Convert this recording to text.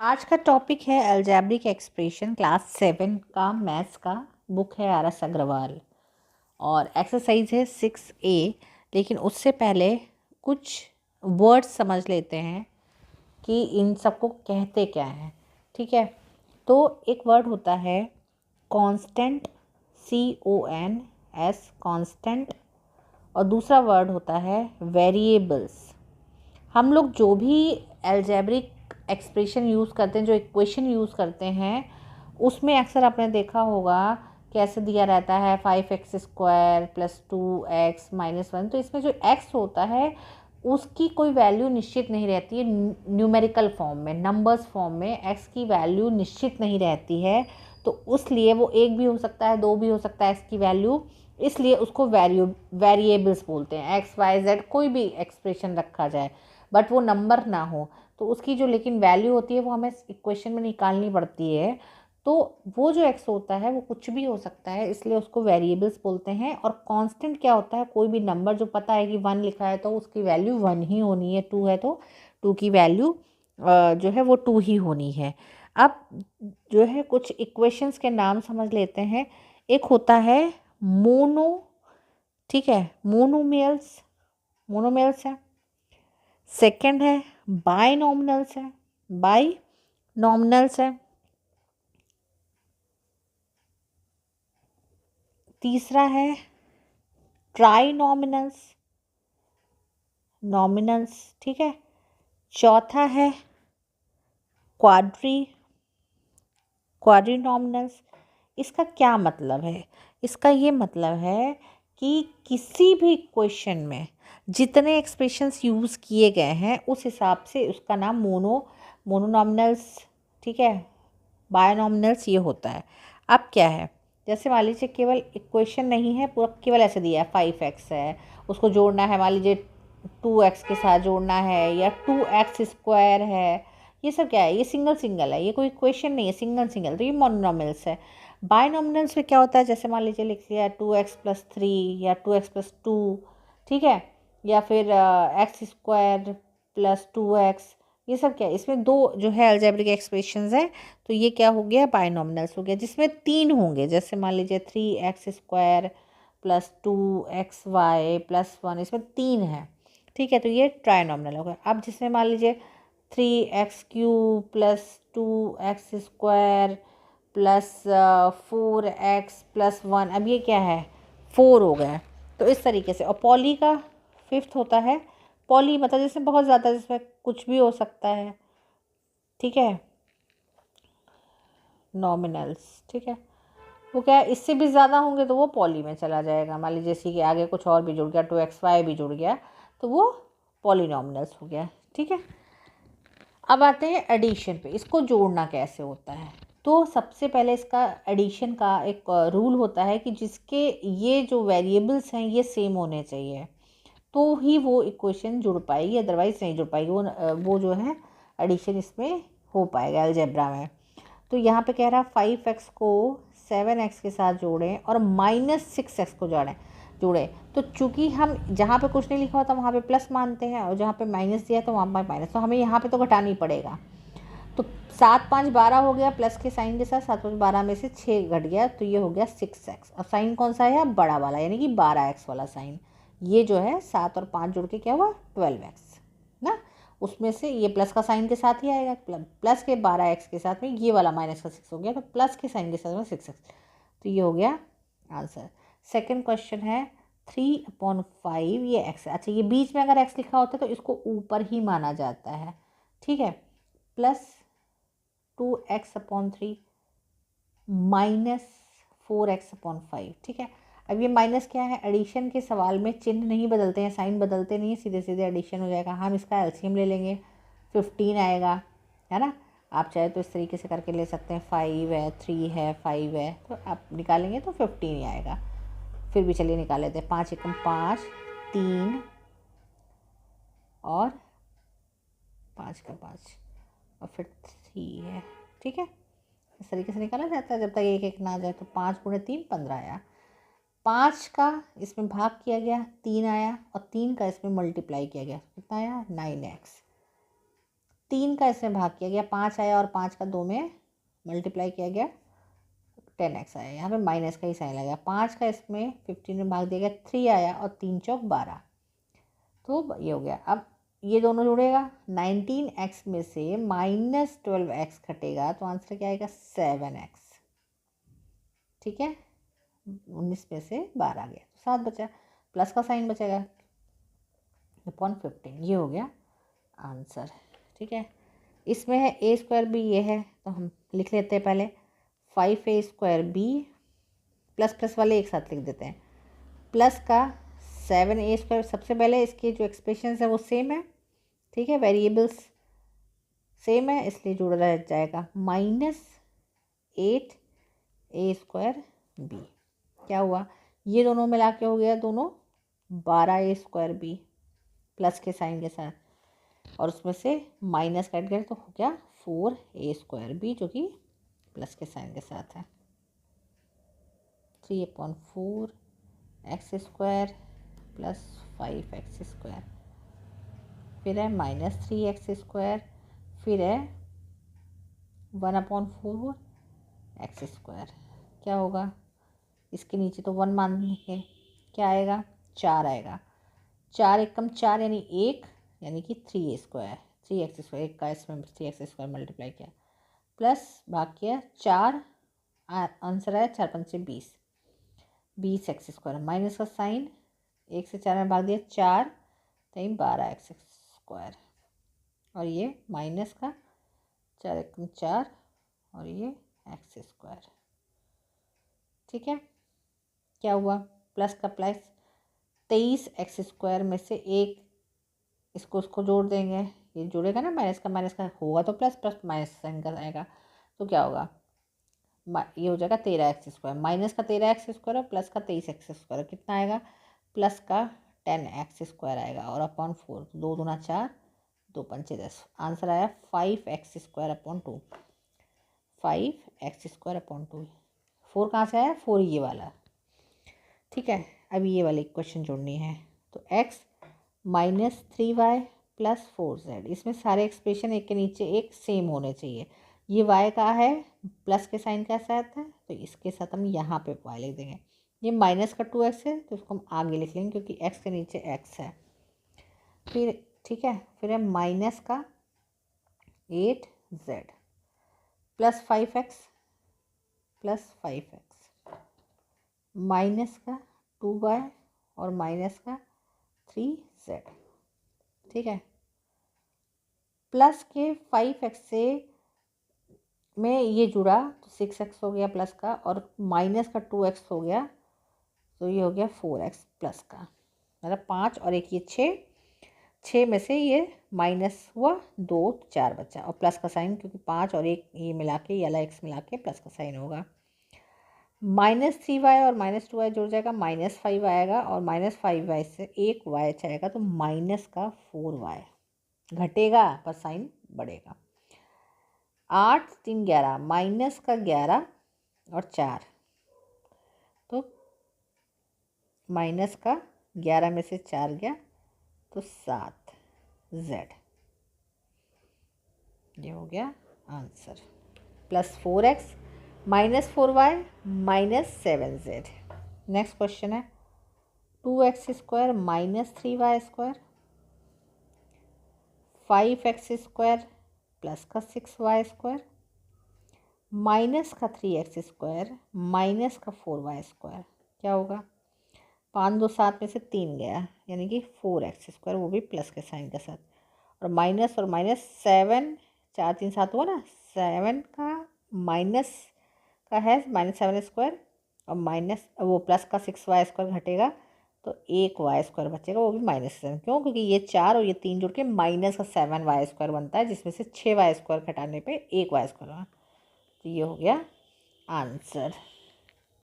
आज का टॉपिक है अलजेब्रिक एक्सप्रेशन क्लास 7 का मैथ्स का। बुक है आर.एस. अग्रवाल और एक्सरसाइज है 6A। लेकिन उससे पहले कुछ वर्ड्स समझ लेते हैं कि इन सबको कहते क्या हैं। ठीक है, तो एक वर्ड होता है कांस्टेंट, CONS कांस्टेंट, और दूसरा वर्ड होता है वेरिएबल्स। हम लोग जो भी अलजेब्रिक एक्सप्रेशन यूज़ करते हैं, जो इक्वेशन यूज़ करते हैं, उसमें अक्सर आपने देखा होगा कैसे दिया रहता है 5x² + 2x - 1। तो इसमें जो x होता है उसकी कोई वैल्यू निश्चित नहीं रहती है। न्यूमेरिकल फॉर्म में, नंबर्स फॉर्म में x की वैल्यू निश्चित नहीं रहती है, तो उसलिए वो 1 भी हो सकता है, 2 भी हो सकता है x की वैल्यू, इसलिए उसको वेरिएबल्स बोलते हैं। x, y, z कोई भी एक्सप्रेशन रखा जाए बट वो नंबर ना हो, तो उसकी जो लेकिन वैल्यू होती है वो हमें इक्वेशन में निकालनी पड़ती है। तो वो जो x होता है वो कुछ भी हो सकता है, इसलिए उसको वेरिएबल्स बोलते हैं। और कांस्टेंट क्या होता है, कोई भी नंबर जो पता है कि 1 लिखा है तो उसकी वैल्यू 1 ही होनी है, 2 है तो 2 की वैल्यू जो है वो 2 ही होनी है। अब जो है कुछ इक्वेशंस के नाम समझ लेते हैं। एक होता है मोनो, ठीक है, मोनोमियल्स है। सेकंड है बाइनॉमिनल्स है, बाइनॉमिनल्स है। तीसरा है ट्राइनॉमिनल्स, नॉमिनल्स, ठीक है। चौथा है क्वाड्रीनॉमिनल्स। इसका क्या मतलब है? इसका ये मतलब है कि किसी भी क्वेश्चन में जितने एक्सप्रेशंस यूज़ किए गए हैं उस हिसाब से उसका नाम मोनोनॉमिनल्स, ठीक है, बायोनॉमिनल्स ये होता है। अब क्या है, जैसे मान लीजिए केवल इक्वेशन नहीं है, पूरा केवल ऐसे दिया है 5x है, उसको जोड़ना है, मान लीजिए 2x के साथ जोड़ना है, या 2x² है। ये सब क्या है, ये सिंगल है, ये कोई इक्वेशन नहीं है, सिंगल, तो ये मोनोनॉमिनल्स है। बाइनॉमिनल्स में क्या होता है, जैसे मान लीजिए लिख लिया 2x + 3 या 2x + 2, ठीक है, या फिर x² + 2x। ये सब क्या है, इसमें दो जो है अलजेब्रिक एक्सप्रेशंस हैं, तो ये क्या हो गया, बाइनॉमिनल्स हो गया। जिसमें 3 होंगे, जैसे मान लीजिए 3x² + 2xy + 1, इसमें 3 है, ठीक है, तो ये ट्राइनॉमिनल हो गया। अब जिसमें मान लीजिए 3x³ + 2x² + 4x + 1, अब ये क्या है, 4 हो गया। तो इस तरीके से। और पॉली का 5th होता है, पॉली मतलब जिसमें बहुत ज़्यादा, जिसमें कुछ भी हो सकता है, ठीक है, नॉमिनल्स, ठीक है। वो क्या है, इससे भी ज़्यादा होंगे तो वो पॉली में चला जाएगा। मान लीजिए इसी के आगे कुछ और भी जुड़ गया, 2xy भी जुड़ गया, तो वो पॉलीनॉमिनल्स हो गया, ठीक है। अब आते हैं एडिशन पे, इसको जोड़ना कैसे होता है। तो सबसे पहले इसका एडिशन का एक रूल होता है कि जिसके ये जो वेरिएबल्स हैं ये सेम होने चाहिए, तो ही वो इक्वेशन जुड़ पाएगी, अदरवाइज नहीं जुड़ पाएगी। वो जो है एडिशन इसमें हो पाएगा अलजेब्रा में। तो यहाँ पे कह रहा है 5x को 7x के साथ जोड़ें और -6x को जोड़ें। तो चूंकि हम जहाँ पे कुछ नहीं लिखा होता वहाँ पे प्लस मानते हैं, और जहाँ पे माइनस दिया तो वहाँ पे माइनस, तो हमें यहाँ पे तो घटाना ही पड़ेगा। तो 7 5 12 हो गया प्लस के साइन के साथ, 7 5 12 में से 6 घट गया, तो ये हो गया 6x। अब साइन कौन सा है, बड़ा वाला, यानी कि 12x वाला साइन। ये जो है 7 और 5 जोड़ के क्या हुआ, 12x ना। उसमें से ये प्लस का साइन के साथ ही आएगा, प्लस के 12x के साथ में ये वाला माइनस का 6 हो गया, तो प्लस के साइन के साथ में 6x। तो ये हो गया आंसर। सेकंड क्वेश्चन है 3/5, ये x है। अच्छा, ये बीच में अगर x लिखा होता है तो इसको ऊपर ही माना जाता है, ठीक है, प्लस 2x/3 -4x/5, ठीक है। अब ये माइनस क्या है, एडिशन के सवाल में चिन्ह नहीं बदलते हैं, साइन बदलते नहीं है, सीधे सीधे एडिशन हो जाएगा। हम इसका एलसीएम ले लेंगे, 15 आएगा, है ना। आप चाहे तो इस तरीके से करके ले सकते हैं, 5 है, 3 है, 5 है, तो आप निकालेंगे तो 15 ही आएगा। फिर भी चलिए निकाल लेते हैं, 5 एकम 5, 3 और 5 का 5 और फिर 3 है, ठीक है। इस तरीके से निकाला जाता है जब तक एक एक ना आ जाए। तो 5 × 3 15 आया, 5 का इसमें भाग किया गया 3 आया, और 3 का इसमें मल्टीप्लाई किया गया, कितना आया 9x। 3 का इसमें भाग किया गया, 5 आया और 5 का 2 में मल्टीप्लाई किया गया, 10x आया। यहाँ पे माइनस का ही साइन लगा। 5 का इसमें 15 में भाग दिया गया, 3 आया और 3 चौक 12, तो ये हो गया। अब ये दोनों जुड़ेगा, 19x में से -12x घटेगा तो आंसर क्या आएगा 7x। ठीक है, 19 में से 12 गया तो 7 बचा, प्लस का साइन बचेगा अपॉन 15। ये हो गया आंसर। ठीक है, इसमें है a² b, ये है तो हम लिख लेते हैं पहले 5a² b, प्लस प्लस वाले एक साथ लिख देते हैं, प्लस का 7a²। सबसे पहले इसके जो एक्सप्रेशन है वो सेम है, ठीक है, वेरिएबल्स सेम है इसलिए जुड़ रह जाएगा, -8a² b। क्या हुआ, ये दोनों मिला के हो गया दोनों 12a² b प्लस के साइन के साथ, और उसमें से माइनस कट गया तो हो गया 4a² b जो कि प्लस के साइन के साथ है। 3/4x² प्लस 5x², फिर है -3x², फिर है 1/4x²। क्या होगा, इसके नीचे तो 1 मान के क्या आएगा 4 आएगा, 4 एकम 4 यानी 1, यानी कि 3a², 3x², एक का इसमें 3x² मल्टीप्लाई किया, प्लस भाग किया 4, आंसर आया 4 5 20, 20x², माइनस का साइन 1 से 4 में भाग दिया 4 3 12x², और ये माइनस का 4 एकम 4 और ये x²। ठीक है, क्या हुआ, प्लस का प्लस 23x² में से एक इसको उसको जोड़ देंगे, ये जुड़ेगा ना, माइनस का होगा तो प्लस, प्लस माइनस साइन का आएगा तो क्या होगा, ये हो जाएगा 13x², माइनस का 13x² और प्लस का 23x², कितना आएगा, प्लस का 10x² आएगा, और अपॉन 4, 2 दूना 4, 2 पंचे 10, आंसर आया 5x²/2, 5x²/2। 4 कहाँ से आया, 4 ये वाला। ठीक है, अभी ये वाली क्वेश्चन जोड़नी है, तो x -3y प्लस 4z, इसमें सारे एक्सप्रेशन एक के नीचे एक सेम होने चाहिए। ये y का है, प्लस के साइन का साथ है तो इसके साथ हम यहाँ पे y लिख देंगे। ये माइनस का 2x है तो उसको हम आगे लिख लेंगे क्योंकि x के नीचे x है। फिर ठीक है, फिर है माइनस का 8z plus 5x plus 5x, minus का 2y और माइनस का 3z। ठीक है, प्लस के 5x से में ये जुड़ा तो 6x हो गया प्लस का, और माइनस का 2x हो गया तो ये हो गया 4x प्लस का, मतलब 5 और एक ये 6 में से ये माइनस हुआ 2 4 बचा, और प्लस का साइन क्योंकि 5 और एक ये मिला के ये वाला x मिला के प्लस का साइन होगा। -3y और -2y जुड़ जाएगा, -5 आएगा, और -5y से एक y जाएगा तो माइनस का 4y घटेगा पर साइन बढ़ेगा। 8 3 11, माइनस का 11 और 4, तो माइनस का 11 में से 4 गया तो 7z, ये हो गया answer, plus 4x -4y -7z। Next question है 2x² -3y², 5x² प्लस का 6y², माइनस का 3x² माइनस का 4y²। क्या होगा, 5 2 7 में से 3 गया यानी कि 4x², वो भी प्लस के साइन के साथ, और माइनस 7, 4 3 7 हुआ ना, 7 का माइनस का है -7² और माइनस वो प्लस का 6y² घटेगा तो 1y² बचेगा, वो भी -7। क्यों, क्योंकि ये 4 और ये 3 जुड़ के माइनस का 7y² बनता है, जिसमें से 6y² घटाने पे 1y² होगा, तो ये हो गया आंसर।